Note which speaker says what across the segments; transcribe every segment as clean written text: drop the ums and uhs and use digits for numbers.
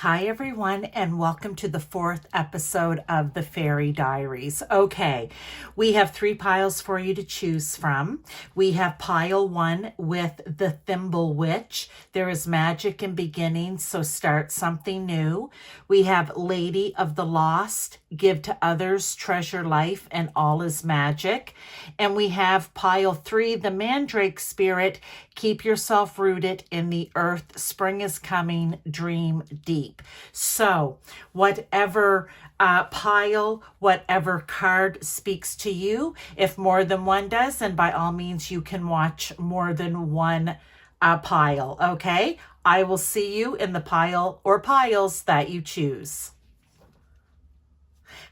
Speaker 1: Hi, everyone, and welcome to the fourth episode of the Fairy Diaries. Okay, we have three piles for you to choose from. We have pile 1 with the Thimble Witch. There is magic in beginnings, so start something new. We have Lady of the Lost, give to others, treasure life, and all is magic. And we have pile 3, the Mandrake Spirit, keep yourself rooted in the earth. Spring is coming, dream deep. So whatever pile, whatever card speaks to you, if more than one does, then by all means you can watch more than one pile, okay? I will see you in the pile or piles that you choose.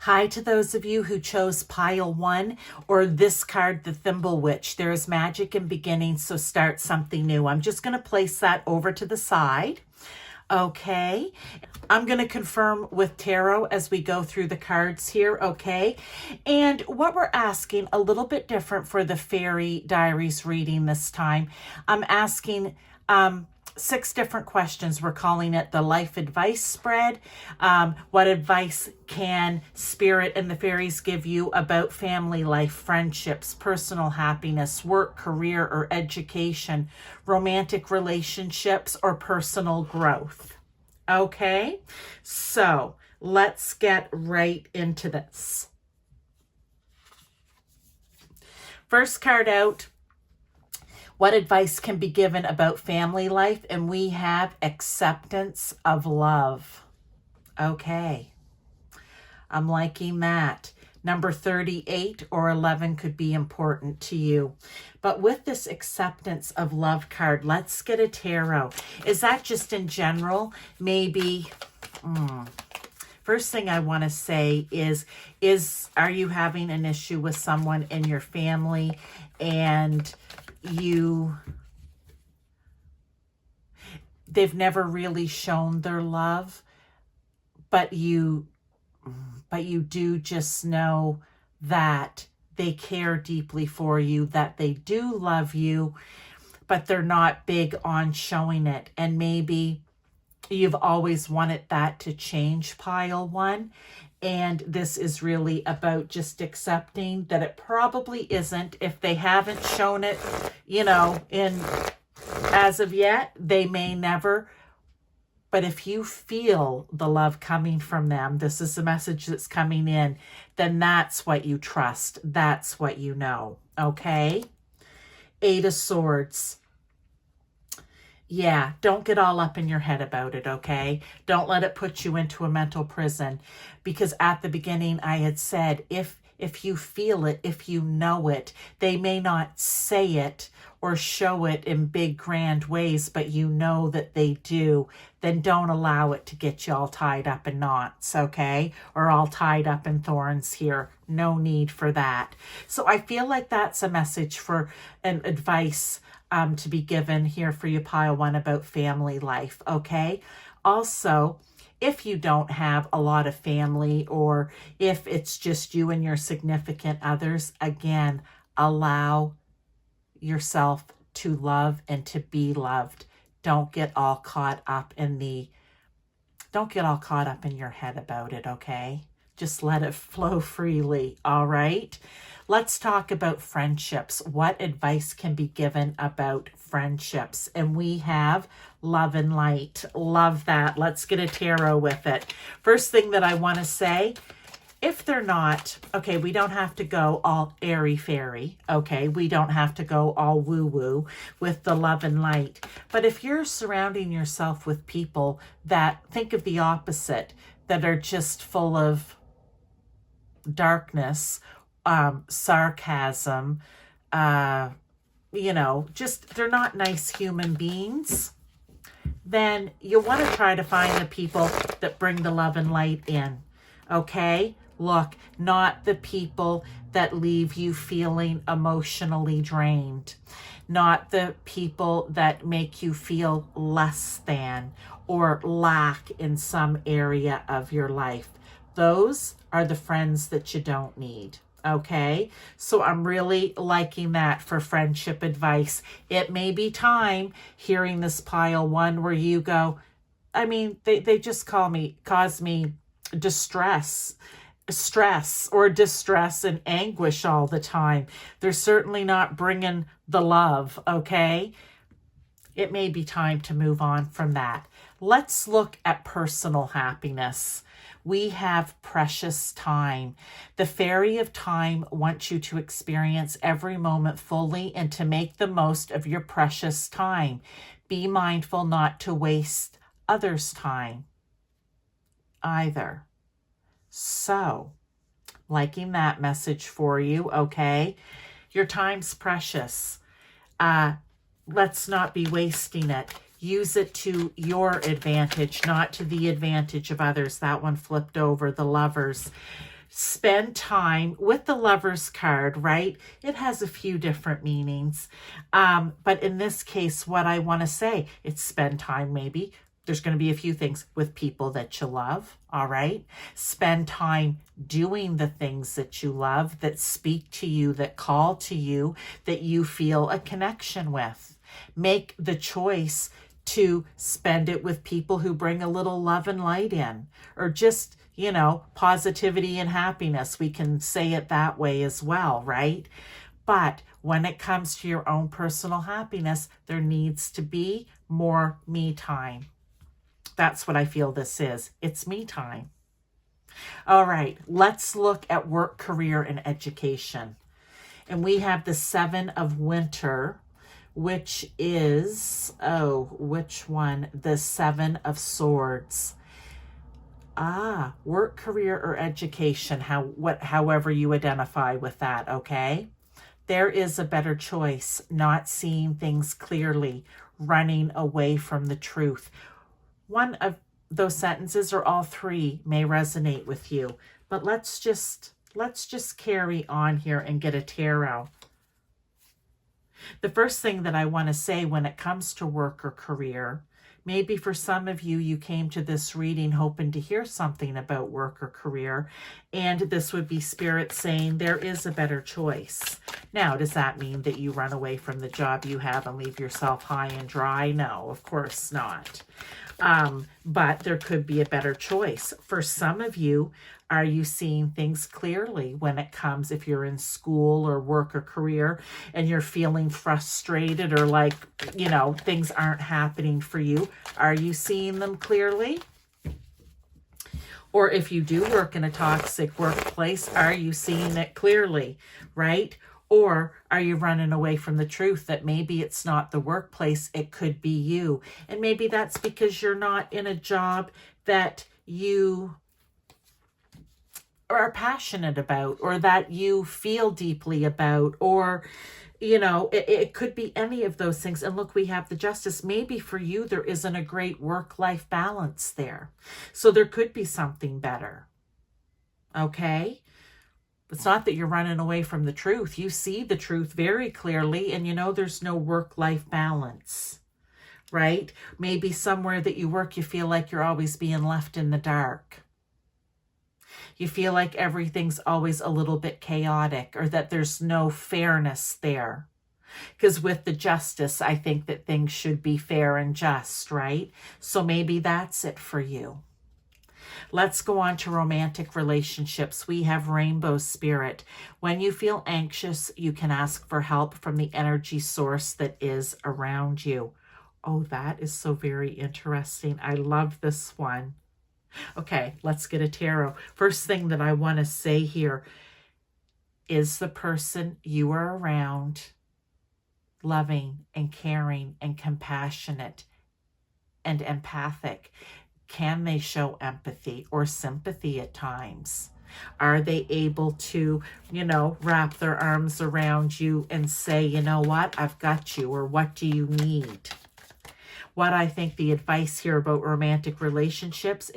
Speaker 1: Hi to those of you who chose pile 1 or this card, the Thimble Witch. There is magic in beginning, so start something new. I'm just going to place that over to the side. Okay, I'm going to confirm with tarot as we go through the cards here, okay? And what we're asking, a little bit different for the Fairy Diaries reading this time. I'm asking 6 different questions. We're calling it the life advice spread. What advice can Spirit and the fairies give you about family life, friendships, personal happiness, work, career, or education, romantic relationships, or personal growth? Okay, so let's get right into this. First card out. What advice can be given about family life? And we have acceptance of love. Okay. I'm liking that. Number 38 or 11 could be important to you. But with this acceptance of love card, let's get a tarot. Is that just in general? Maybe... First thing I want to say is are you having an issue with someone in your family and they've never really shown their love, but you do just know that they care deeply for you, that they do love you, but they're not big on showing it. And maybe you've always wanted that to change, pile 1. And this is really about just accepting that it probably isn't. If they haven't shown it, as of yet, they may never. But if you feel the love coming from them, this is the message that's coming in, then that's what you trust. That's what you know. Okay? 8 of Swords. Yeah, don't get all up in your head about it, okay? Don't let it put you into a mental prison. Because at the beginning, I had said, if you feel it, if you know it, they may not say it or show it in big, grand ways, but you know that they do, then don't allow it to get you all tied up in knots, okay? Or all tied up in thorns here. No need for that. So I feel like that's a message for an advice to be given here for you, pile 1, about family life, okay? Also, if you don't have a lot of family or if it's just you and your significant others, again, allow yourself to love and to be loved. Don't get all caught up in your head about it, okay? Just let it flow freely, all right? Let's talk about friendships. What advice can be given about friendships? And we have love and light. Love that. Let's get a tarot with it. First thing that I want to say, if they're not, okay, we don't have to go all airy-fairy, okay? We don't have to go all woo-woo with the love and light. But if you're surrounding yourself with people that think of the opposite, that are just full of darkness, sarcasm, just they're not nice human beings, then you want to try to find the people that bring the love and light in, okay? Look, not the people that leave you feeling emotionally drained, not the people that make you feel less than or lack in some area of your life. Those are the friends that you don't need. Okay, so I'm really liking that for friendship advice. It may be time hearing this pile 1 where you go, I mean, they just cause me distress, stress or distress and anguish all the time. They're certainly not bringing the love, okay? It may be time to move on from that. Let's look at personal happiness. We have precious time. The fairy of time wants you to experience every moment fully and to make the most of your precious time. Be mindful not to waste others' time either. So, liking that message for you, okay? Your time's precious. Let's not be wasting it. Use it to your advantage, not to the advantage of others. That one flipped over, the lovers. Spend time with the Lovers card, right? It has a few different meanings. But in this case, what I want to say, it's spend time maybe. There's going to be a few things with people that you love, all right? Spend time doing the things that you love, that speak to you, that call to you, that you feel a connection with. Make the choice to spend it with people who bring a little love and light in, or just, you know, positivity and happiness. We can say it that way as well, right? But when it comes to your own personal happiness, there needs to be more me time. That's what I feel this is. It's me time. All right, let's look at work, career, and education. And we have the Seven of Winter, which is, which one? The Seven of Swords. Work, career, or education, however you identify with that, okay? There is a better choice, not seeing things clearly, running away from the truth. One of those sentences or all three may resonate with you, but let's just carry on here and get a tarot. The first thing that I want to say when it comes to work or career, maybe for some of you, you came to this reading hoping to hear something about work or career, and this would be Spirit saying there is a better choice. Now, does that mean that you run away from the job you have and leave yourself high and dry? No, of course not. But there could be a better choice. For some of you, are you seeing things clearly when it comes, if you're in school or work or career and you're feeling frustrated or like, you know, things aren't happening for you? Are you seeing them clearly? Or if you do work in a toxic workplace, are you seeing it clearly, right? Or are you running away from the truth that maybe it's not the workplace, it could be you? And maybe that's because you're not in a job that you are passionate about, or that you feel deeply about, or, you know, it could be any of those things. And look, we have the Justice. Maybe for you, there isn't a great work-life balance there. So there could be something better, okay? It's not that you're running away from the truth. You see the truth very clearly, and you know there's no work-life balance, right? Maybe somewhere that you work, you feel like you're always being left in the dark. You feel like everything's always a little bit chaotic, or that there's no fairness there. Because with the Justice, I think that things should be fair and just, right? So maybe that's it for you. Let's go on to romantic relationships. We have Rainbow Spirit. When you feel anxious, you can ask for help from the energy source that is around you. Oh, that is so very interesting. I love this one. Okay, let's get a tarot. First thing that I want to say here is the person you are around loving and caring and compassionate and empathic? Can they show empathy or sympathy at times? Are they able to, you know, wrap their arms around you and say, you know what, I've got you, or what do you need? What I think the advice here about romantic relationships,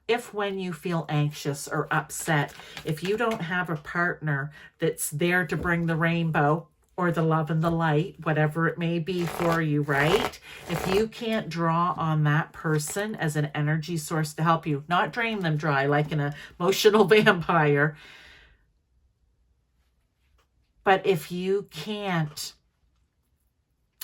Speaker 1: if when you feel anxious or upset, if you don't have a partner that's there to bring the rainbow or the love and the light, whatever it may be for you, right? If you can't draw on that person as an energy source to help you, not drain them dry like an emotional vampire, but if you can't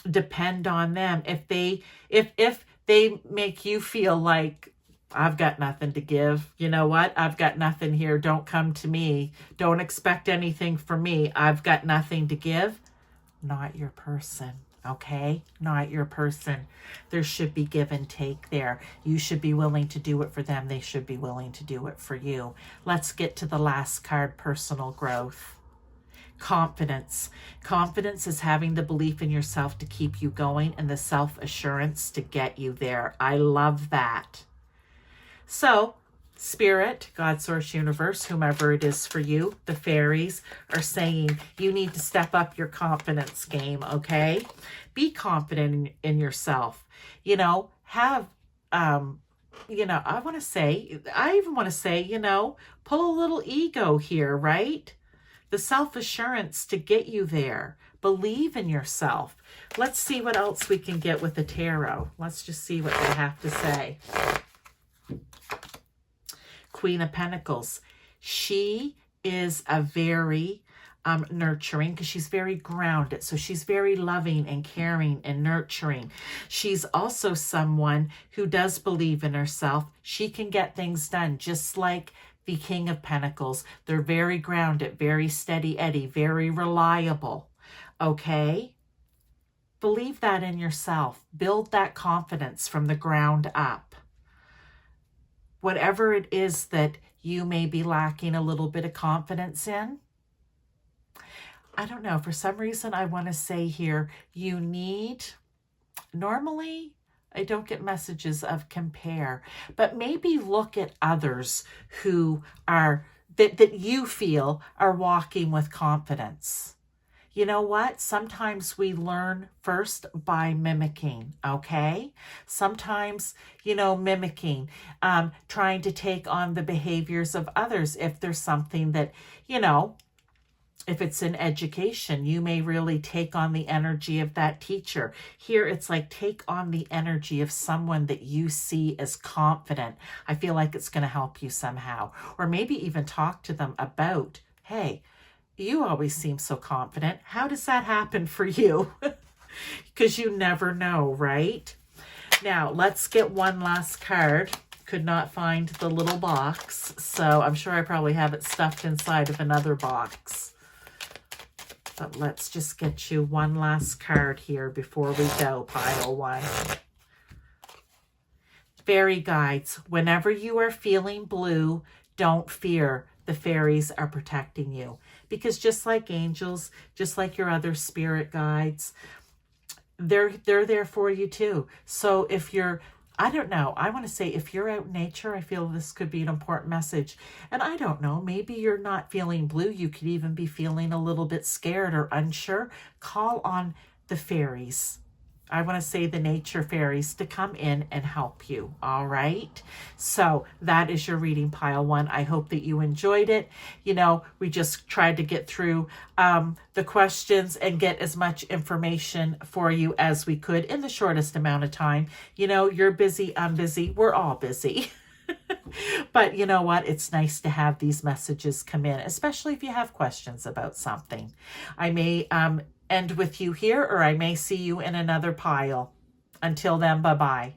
Speaker 1: depend on them, if They make you feel like, I've got nothing to give. You know what? I've got nothing here. Don't come to me. Don't expect anything from me. I've got nothing to give. Not your person. Okay? Not your person. There should be give and take there. You should be willing to do it for them. They should be willing to do it for you. Let's get to the last card, personal growth. Confidence. Confidence is having the belief in yourself to keep you going and the self-assurance to get you there. I love that. So, Spirit, God, Source, Universe, whomever it is for you, the fairies are saying you need to step up your confidence game, okay? Be confident in yourself. You know, have, you know, I even want to say, you know, pull a little ego here, right? The self-assurance to get you there. Believe in yourself. Let's see what else we can get with the tarot. Let's just see what they have to say. Queen of Pentacles. She is a very nurturing, because she's very grounded. So she's very loving and caring and nurturing. She's also someone who does believe in herself. She can get things done, just like the King of Pentacles. They're very grounded, very steady Eddie, very reliable. Okay? Believe that in yourself. Build that confidence from the ground up. Whatever it is that you may be lacking a little bit of confidence in, I don't know, for some reason I want to say here, you need, normally I don't get messages of compare, but maybe look at others who are, that you feel are walking with confidence. You know what? Sometimes we learn first by mimicking, okay? Sometimes, you know, mimicking, trying to take on the behaviors of others. If there's something that, you know, if it's in education, you may really take on the energy of that teacher. Here, it's like take on the energy of someone that you see as confident. I feel like it's going to help you somehow. Or maybe even talk to them about, hey, you always seem so confident. How does that happen for you? Because you never know, right? Now, let's get one last card. Could not find the little box, so I'm sure I probably have it stuffed inside of another box. But let's just get you one last card here before we go, pile one. Fairy guides. Whenever you are feeling blue, don't fear. The fairies are protecting you. Because just like angels, just like your other spirit guides, they're there for you too. So if you're, I don't know, I want to say if you're out in nature, I feel this could be an important message. And I don't know, maybe you're not feeling blue. You could even be feeling a little bit scared or unsure. Call on the fairies. I want to say the nature fairies to come in and help you. All right. So that is your reading, pile one. I hope that you enjoyed it. You know, we just tried to get through the questions and get as much information for you as we could in the shortest amount of time. You know, you're busy, I'm busy. We're all busy. But you know what? It's nice to have these messages come in, especially if you have questions about something. I may end with you here, or I may see you in another pile. Until then, bye-bye.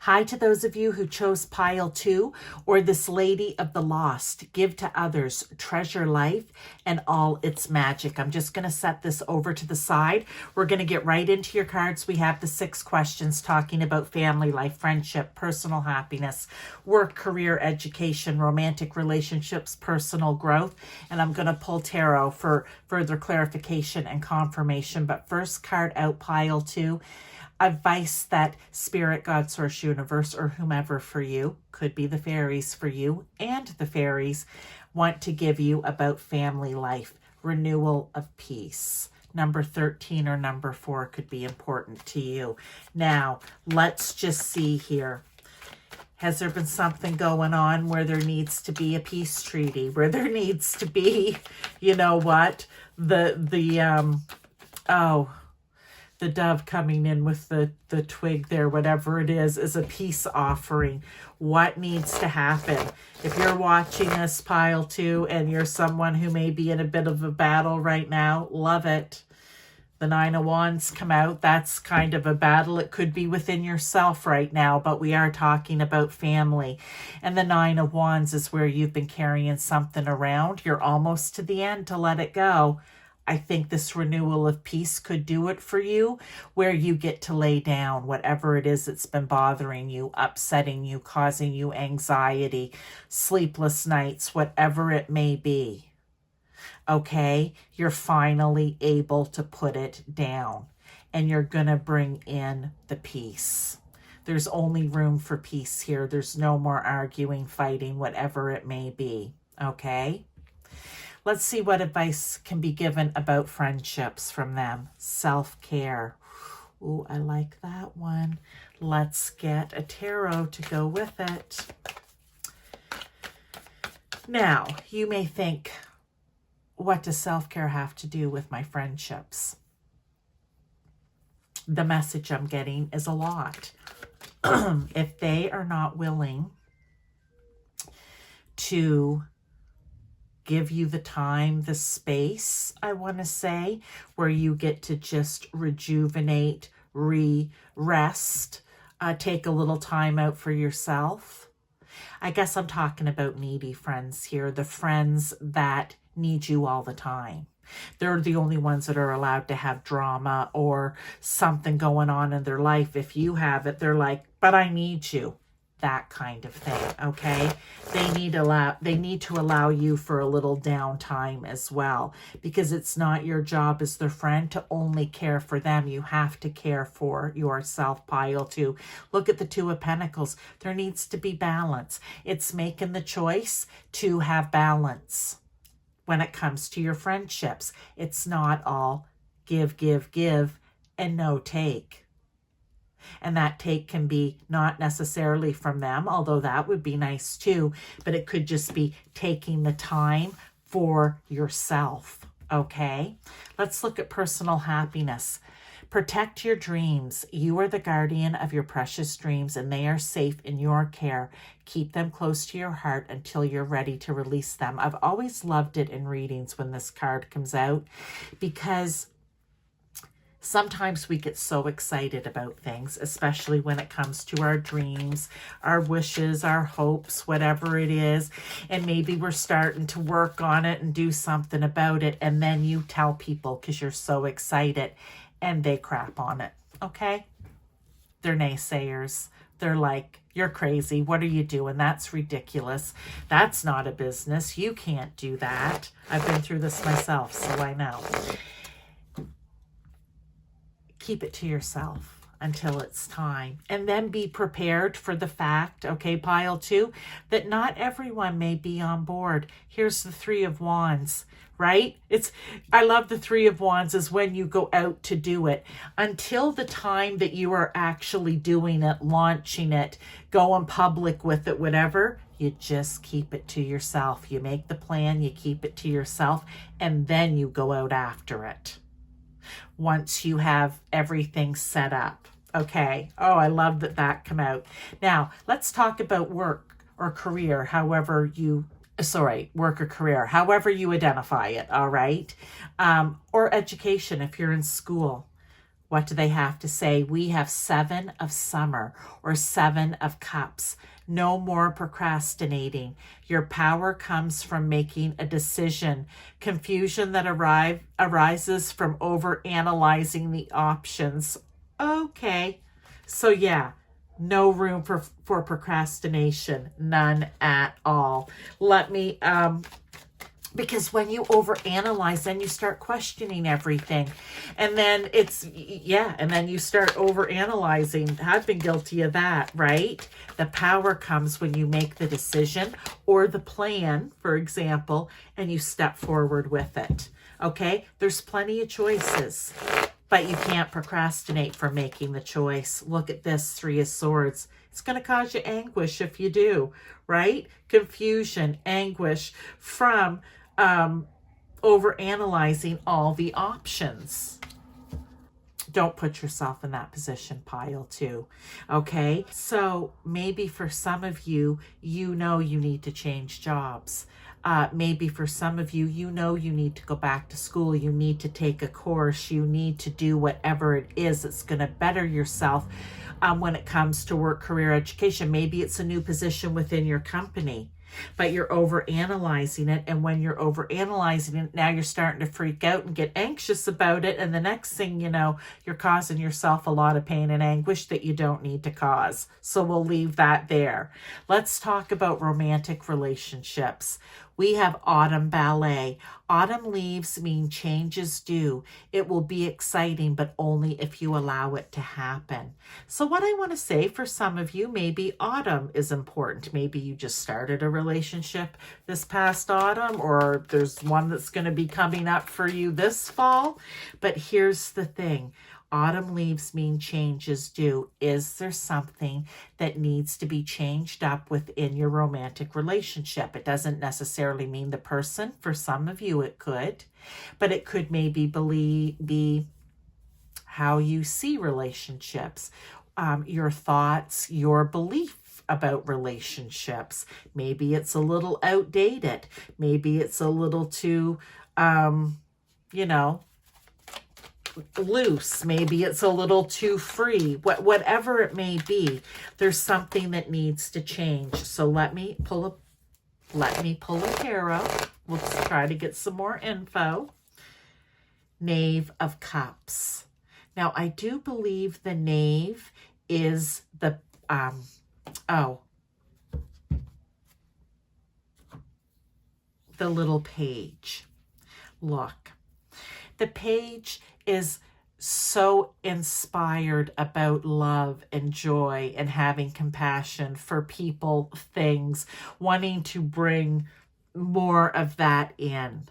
Speaker 1: Hi to those of you who chose pile 2 or this Lady of the Lost. Give to others, treasure life and all its magic. I'm just going to set this over to the side. We're going to get right into your cards. We have the 6 questions talking about family life, friendship, personal happiness, work, career, education, romantic relationships, personal growth. And I'm going to pull tarot for further clarification and confirmation. But first card out, pile 2. Advice that Spirit, God, Source, Universe, or whomever for you, could be the fairies for you, and the fairies want to give you about family life, renewal of peace. Number 13 or number 4 could be important to you. Now, let's just see here. Has there been something going on where there needs to be a peace treaty, where there needs to be, you know what, the dove coming in with the twig there, whatever it is a peace offering. What needs to happen? If you're watching this, pile 2, and you're someone who may be in a bit of a battle right now, love it. The Nine of Wands come out. That's kind of a battle. It could be within yourself right now, but we are talking about family. And the Nine of Wands is where you've been carrying something around. You're almost to the end to let it go. I think this renewal of peace could do it for you, where you get to lay down whatever it is that's been bothering you, upsetting you, causing you anxiety, sleepless nights, whatever it may be. Okay, you're finally able to put it down, and you're going to bring in the peace. There's only room for peace here. There's no more arguing, fighting, whatever it may be. Okay, let's see what advice can be given about friendships from them. Self-care. Ooh, I like that one. Let's get a tarot to go with it. Now, you may think, what does self-care have to do with my friendships? The message I'm getting is a lot. If they are not willing to give you the time, the space, I want to say, where you get to just rejuvenate, rest, take a little time out for yourself. I guess I'm talking about needy friends here, the friends that need you all the time. They're the only ones that are allowed to have drama or something going on in their life. If you have it, they're like, but I need you. That kind of thing, okay? They need to allow you for a little downtime as well, because it's not your job as their friend to only care for them. You have to care for yourself, pile two. Look at the Two of Pentacles. There needs to be balance. It's making the choice to have balance when it comes to your friendships. It's not all give, and no take. And that take can be not necessarily from them, although that would be nice too, but it could just be taking the time for yourself, okay? Let's look at personal happiness. Protect your dreams. You are the guardian of your precious dreams, and they are safe in your care. Keep them close to your heart until you're ready to release them. I've always loved it in readings when this card comes out, because sometimes we get so excited about things, especially when it comes to our dreams, our wishes, our hopes, whatever it is. And maybe we're starting to work on it and do something about it. And then you tell people because you're so excited and they crap on it. Okay? They're naysayers. They're like, you're crazy. What are you doing? That's ridiculous. That's not a business. You can't do that. I've been through this myself, so I know. Keep it to yourself until it's time. And then be prepared for the fact, okay, pile two, that not everyone may be on board. Here's the Three of Wands, right? I love the Three of Wands is when you go out to do it. Until the time that you are actually doing it, launching it, going public with it, whatever, you just keep it to yourself. You make the plan, you keep it to yourself, and then you go out after it once you have everything set up. Okay. Oh, I love that come out. Now, let's talk about work or career, work or career, however you identify it, all right? Or education if you're in school. What do they have to say? We have Seven of Summer or Seven of Cups. No more procrastinating. Your power comes from making a decision. Confusion that arises from overanalyzing the options. Okay. So yeah, no room for procrastination. None at all. Let me, because when you overanalyze, then you start questioning everything. And then and then you start overanalyzing. I've been guilty of that, right? The power comes when you make the decision or the plan, for example, and you step forward with it. Okay? There's plenty of choices, but you can't procrastinate from making the choice. Look at this, Three of Swords. It's going to cause you anguish if you do, right? Confusion, anguish from overanalyzing all the options. Don't put yourself in that position, pile two. Okay? So maybe for some of you, you know you need to change jobs. Maybe for some of you, you know you need to go back to school, you need to take a course, you need to do whatever it is that's going to better yourself when it comes to work, career, education. Maybe it's a new position within your company, but you're over-analyzing it. And when you're over-analyzing it, now you're starting to freak out and get anxious about it. And the next thing you know, you're causing yourself a lot of pain and anguish that you don't need to cause. So we'll leave that there. Let's talk about romantic relationships. We have autumn ballet. Autumn leaves mean change is due. It will be exciting, but only if you allow it to happen. So what I want to say for some of you, maybe autumn is important. Maybe you just started a relationship this past autumn, or there's one that's going to be coming up for you this fall. But here's the thing. Autumn leaves mean change is due. Is there something that needs to be changed up within your romantic relationship? It doesn't necessarily mean the person. For some of you, it could. But it could maybe be how you see relationships, your thoughts, your belief about relationships. Maybe it's a little outdated. Maybe it's a little too, loose. Maybe it's a little too free. Whatever it may be, there's something that needs to change. So let me pull a tarot. We'll try to get some more info. Knave of Cups. Now, I do believe the knave is the the little page. Look, the page is so inspired about love and joy and having compassion for people, things, wanting to bring more of that in.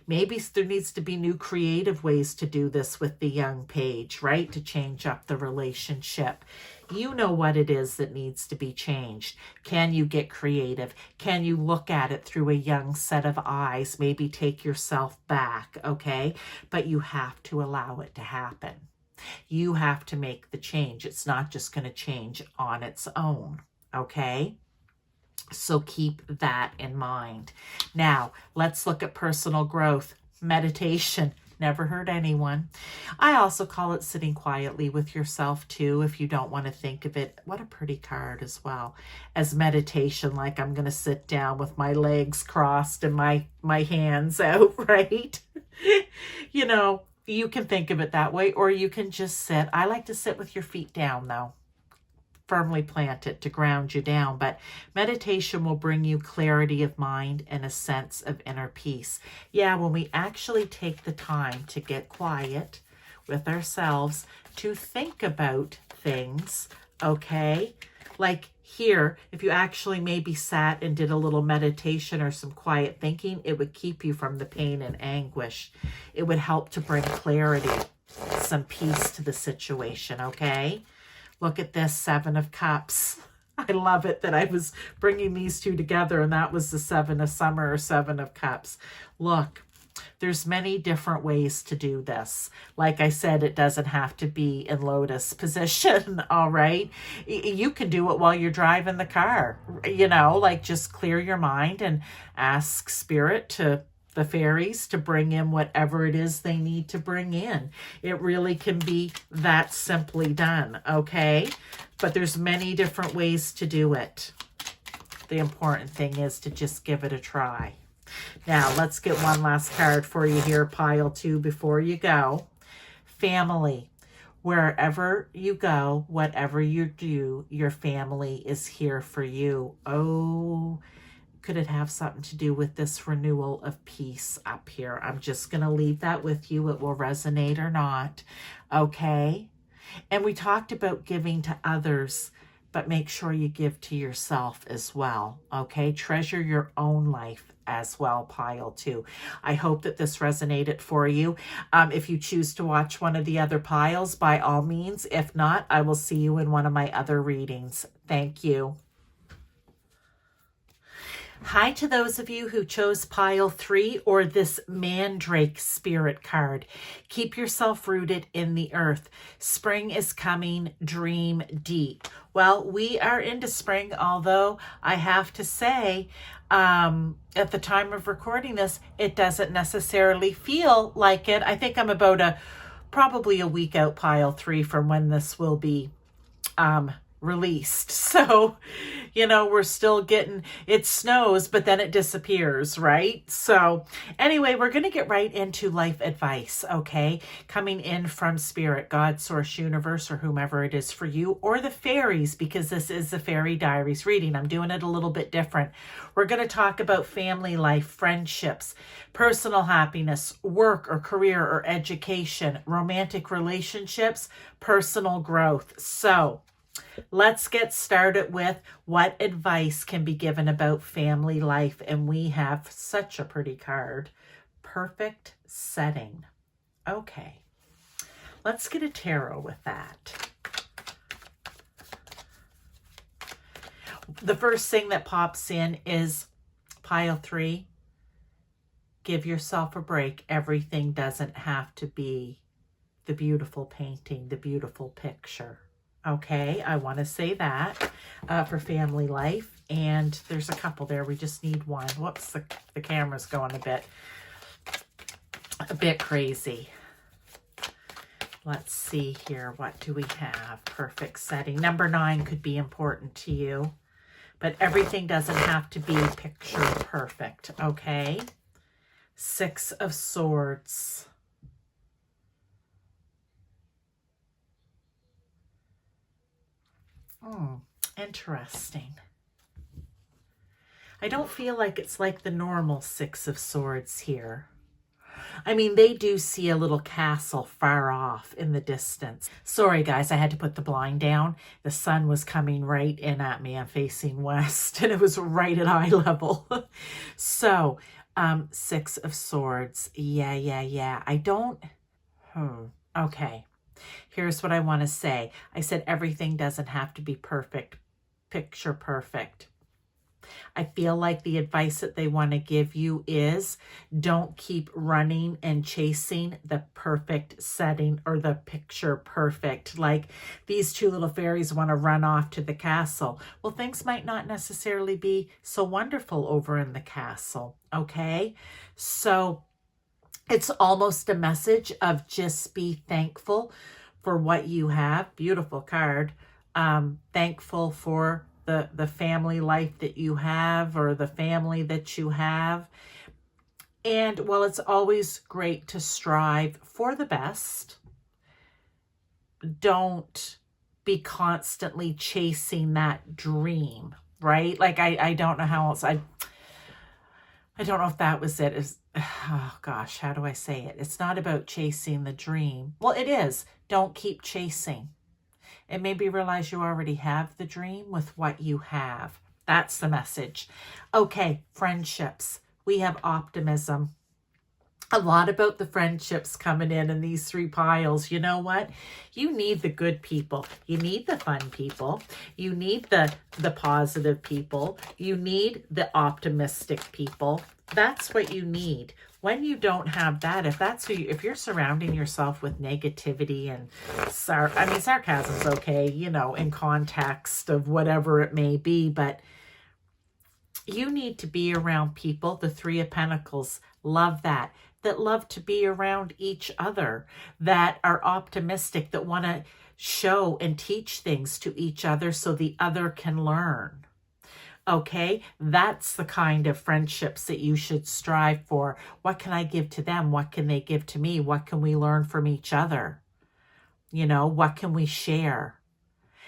Speaker 1: Maybe there needs to be new creative ways to do this with the young page, right? To change up the relationship. You know what it is that needs to be changed. Can you get creative? Can you look at it through a young set of eyes? Maybe take yourself back, okay? But you have to allow it to happen. You have to make the change. It's not just going to change on its own, okay? So keep that in mind. Now, let's look at personal growth. Meditation. Never hurt anyone. I also call it sitting quietly with yourself too, if you don't want to think of it. What a pretty card as well. As meditation, like I'm going to sit down with my legs crossed and my hands out, right? You can think of it that way, or you can just sit. I like to sit with your feet down though. Firmly planted to ground you down. But meditation will bring you clarity of mind and a sense of inner peace. Yeah, when we actually take the time to get quiet with ourselves to think about things, okay? Like here, if you actually maybe sat and did a little meditation or some quiet thinking, it would keep you from the pain and anguish. It would help to bring clarity, some peace to the situation, okay? Look at this, Seven of Cups. I love it that I was bringing these two together, and that was the Seven of Summer or Seven of Cups. Look, there's many different ways to do this. Like I said, it doesn't have to be in lotus position, all right? You can do it while you're driving the car, like just clear your mind and ask Spirit the fairies to bring in whatever it is they need to bring in. It really can be that simply done, okay? But there's many different ways to do it. The important thing is to just give it a try. Now, let's get one last card for you here, pile 2, before you go. Family. Wherever you go, whatever you do, your family is here for you. Oh, could it have something to do with this renewal of peace up here? I'm just going to leave that with you. It will resonate or not. Okay. And we talked about giving to others, but make sure you give to yourself as well. Okay. Treasure your own life as well, pile 2. I hope that this resonated for you. If you choose to watch one of the other piles, by all means. If not, I will see you in one of my other readings. Thank you. Hi to those of you who chose pile 3 or this Mandrake spirit card. Keep yourself rooted in the earth. Spring is coming, dream deep. Well, we are into spring, although I have to say, at the time of recording this, it doesn't necessarily feel like it. I think I'm about probably a week out pile 3 from when this will be released. So, you know, we're still getting, it snows, but then it disappears, right? So anyway, we're going to get right into life advice, okay? Coming in from spirit, God, source, universe, or whomever it is for you, or the fairies, because this is the Fairy Diaries reading. I'm doing it a little bit different. We're going to talk about family life, friendships, personal happiness, work or career or education, romantic relationships, personal growth. So let's get started with what advice can be given about family life. And we have such a pretty card. Perfect setting. Okay. Let's get a tarot with that. The first thing that pops in is pile 3. Give yourself a break. Everything doesn't have to be the beautiful painting, the beautiful picture. Okay, I want to say that for family life. And there's a couple there. We just need one. Whoops, the camera's going a bit crazy. Let's see here. What do we have? Perfect setting. Number 9 could be important to you, but everything doesn't have to be picture perfect. Okay, 6 of Swords. Interesting. I don't feel like it's like the normal 6 of Swords here. I mean, they do see a little castle far off in the distance. Sorry, guys, I had to put the blind down. The sun was coming right in at me. I'm facing west, and it was right at eye level. So, 6 of Swords. Yeah. I don't... Okay. Here's what I want to say. I said everything doesn't have to be perfect, picture perfect. I feel like the advice that they want to give you is don't keep running and chasing the perfect setting or the picture perfect. Like these 2 little fairies want to run off to the castle. Well, things might not necessarily be so wonderful over in the castle. Okay, so it's almost a message of just be thankful for what you have. Beautiful card. Thankful for the family life that you have or the family that you have. And while it's always great to strive for the best, don't be constantly chasing that dream, right? Like I don't know how else I don't know if that was it. Oh gosh, how do I say it? It's not about chasing the dream. Well, it is. Don't keep chasing. And maybe realize you already have the dream with what you have. That's the message. Okay, friendships. We have optimism. A lot about the friendships coming in these 3 piles. You know what? You need the good people. You need the fun people. You need the positive people. You need the optimistic people. That's what you need. When you don't have that, if you're surrounding yourself with negativity and sarcasm's okay, you know, in context of whatever it may be, but you need to be around people. The 3 of Pentacles, love that love to be around each other, that are optimistic, that want to show and teach things to each other so the other can learn. Okay, that's the kind of friendships that you should strive for. What can I give to them? What can they give to me? What can we learn from each other? You know, what can we share?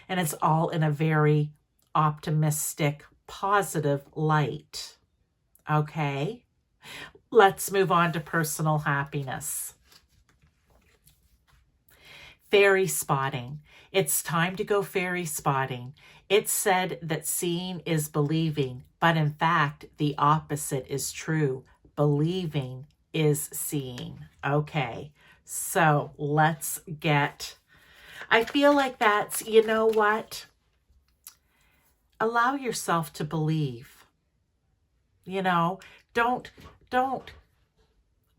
Speaker 1: And it's all in a very optimistic, positive light. Okay, let's move on to personal happiness. Fairy spotting. It's time to go fairy spotting. It's said that seeing is believing, but in fact, the opposite is true. Believing is seeing. Okay, so let's get... I feel like that's, you know what? Allow yourself to believe. You know, don't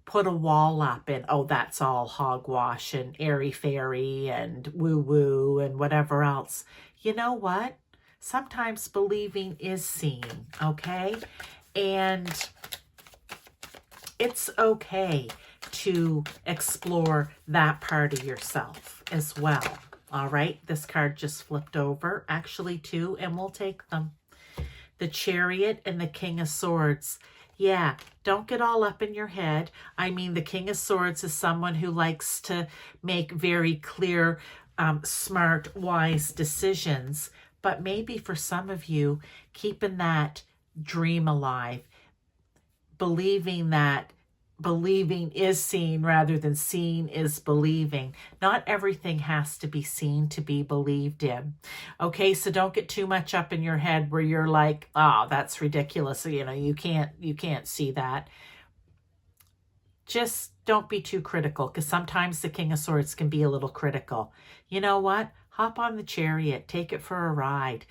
Speaker 1: put a wall up and, oh, that's all hogwash and airy-fairy and woo-woo and whatever else. You know what? Sometimes believing is seeing, okay? And it's okay to explore that part of yourself as well. All right, this card just flipped over, actually two, and we'll take them. The Chariot and the King of Swords. Yeah, don't get all up in your head. I mean, the King of Swords is someone who likes to make very clear, smart, wise decisions. But maybe for some of you, keeping that dream alive, believing that believing is seeing rather than seeing is believing. Not everything has to be seen to be believed in. Okay, so don't get too much up in your head where you're like, oh, that's ridiculous. You know, you can't see that. Just don't be too critical, because sometimes the King of Swords can be a little critical. You know what? Hop on the Chariot, take it for a ride.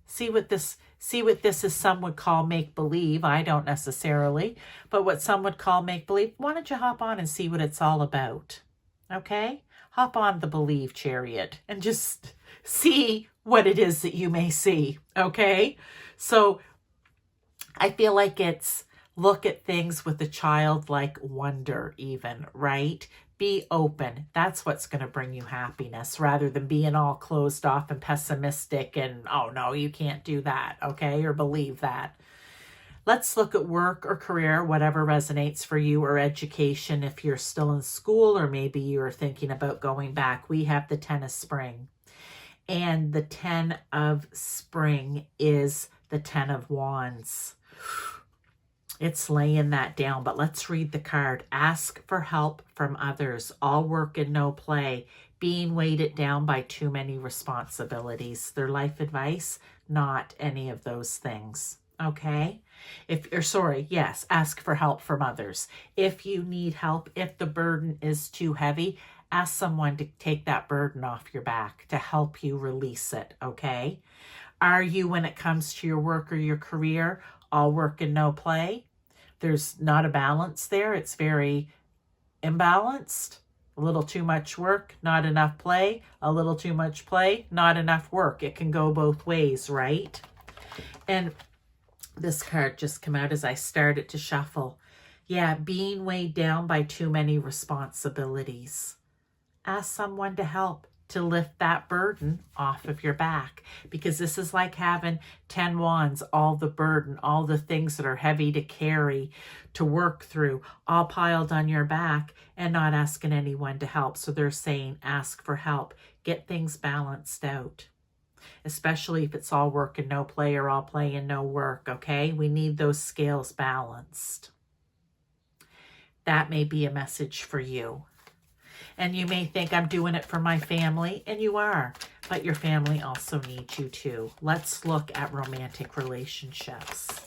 Speaker 1: See what this is, some would call make-believe. I don't necessarily, but what some would call make-believe. Why don't you hop on and see what it's all about? Okay? Hop on the Believe Chariot and just see what it is that you may see. Okay? So I feel like it's look at things with a childlike wonder even, right? Be open. That's what's going to bring you happiness rather than being all closed off and pessimistic and, oh, no, you can't do that, okay, or believe that. Let's look at work or career, whatever resonates for you, or education if you're still in school or maybe you're thinking about going back. We have the 10 of Spring. And the 10 of Spring is the 10 of Wands. It's laying that down, but let's read the card. Ask for help from others. All work and no play. Being weighted down by too many responsibilities. Their life advice, not any of those things. Okay? Yes, ask for help from others. If you need help, if the burden is too heavy, ask someone to take that burden off your back to help you release it, okay? Are you, when it comes to your work or your career, all work and no play? There's not a balance there. It's very imbalanced. A little too much work, not enough play. A little too much play, not enough work. It can go both ways, right? And this card just came out as I started to shuffle. Yeah, being weighed down by too many responsibilities. Ask someone to help, to lift that burden off of your back, because this is like having 10 wands, all the burden, all the things that are heavy to carry, to work through, all piled on your back and not asking anyone to help. So they're saying, ask for help, get things balanced out, especially if it's all work and no play or all play and no work. Okay, we need those scales balanced. That may be a message for you. And you may think, I'm doing it for my family, and you are, but your family also needs you too. Let's look at romantic relationships.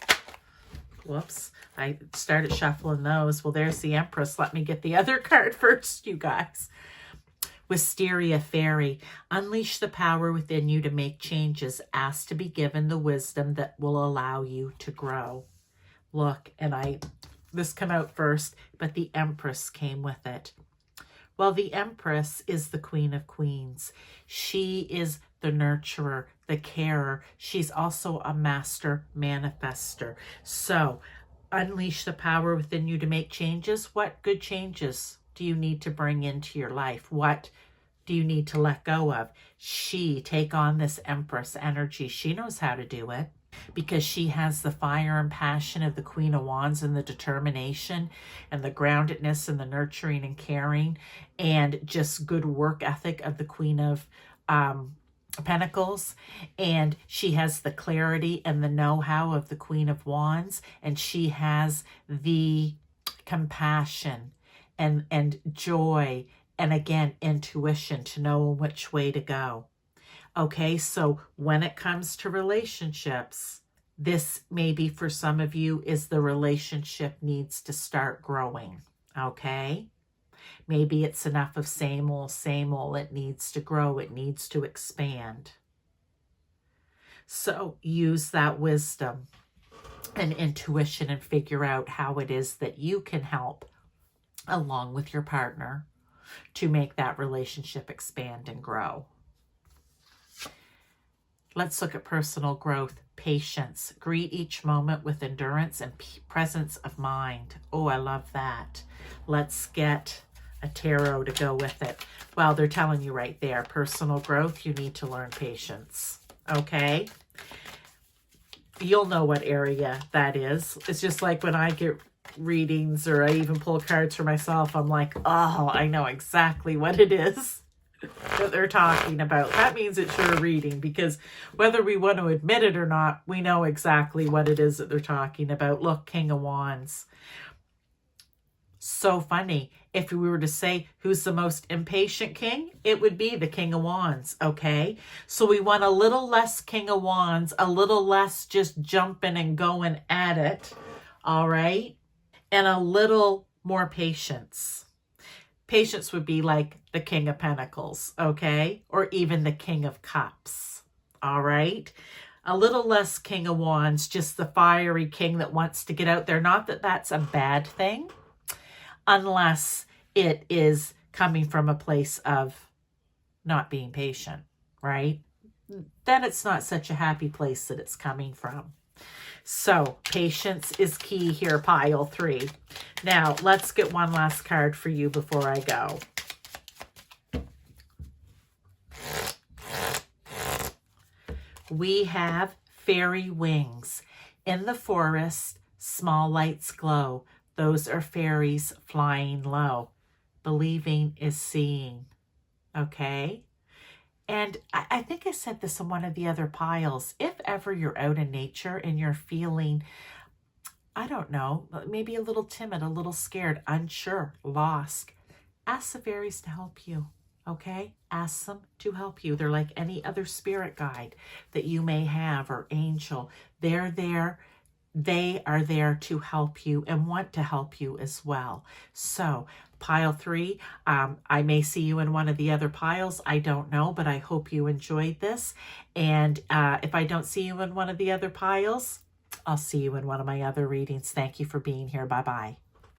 Speaker 1: Whoops, I started shuffling those. Well, there's the Empress. Let me get the other card first, you guys. Wisteria Fairy. Unleash the power within you to make changes. Ask to be given the wisdom that will allow you to grow. Look, and this came out first, but the Empress came with it. Well, the Empress is the Queen of Queens. She is the nurturer, the carer. She's also a master manifester. So, unleash the power within you to make changes. What good changes do you need to bring into your life? What do you need to let go of? Take on this Empress energy. She knows how to do it, because she has the fire and passion of the Queen of Wands and the determination and the groundedness and the nurturing and caring and just good work ethic of the Queen of Pentacles. And she has the clarity and the know-how of the Queen of Wands. And she has the compassion and joy and, again, intuition to know which way to go. Okay, so when it comes to relationships, this maybe for some of you is the relationship needs to start growing, okay? Maybe it's enough of same old, same old. It needs to grow. It needs to expand. So use that wisdom. and intuition and figure out how it is that you can help along with your partner to make that relationship expand and grow. Let's look at personal growth. Patience. Greet each moment with endurance and presence of mind. Oh, I love that. Let's get a tarot to go with it. Well, they're telling you right there, personal growth, you need to learn patience. Okay? You'll know what area that is. It's just like when I get readings or I even pull cards for myself, I'm like, oh, I know exactly what it is that they're talking about. That means it's your reading, because whether we want to admit it or not, we know exactly what it is that they're talking about. Look, King of Wands. So funny. If we were to say who's the most impatient king, it would be the King of Wands, okay? So we want a little less King of Wands, a little less just jumping and going at it, all right? And a little more patience. Patience would be like the King of Pentacles, okay? Or even the King of Cups, all right? A little less King of Wands, just the fiery king that wants to get out there. Not that that's a bad thing, unless it is coming from a place of not being patient, right? Then it's not such a happy place that it's coming from. So patience is key here, pile 3. Now, let's get one last card for you before I go. We have fairy wings. In the forest, small lights glow. Those are fairies flying low. Believing is seeing. Okay? And I think I said this in one of the other piles. If ever you're out in nature and you're feeling, I don't know, maybe a little timid, a little scared, unsure, lost, ask the fairies to help you, okay? Ask them to help you. They're like any other spirit guide that you may have or angel. They're there. They are there to help you and want to help you as well. So pile 3, I may see you in one of the other piles. I don't know, but I hope you enjoyed this. And if I don't see you in one of the other piles, I'll see you in one of my other readings. Thank you for being here. Bye-bye.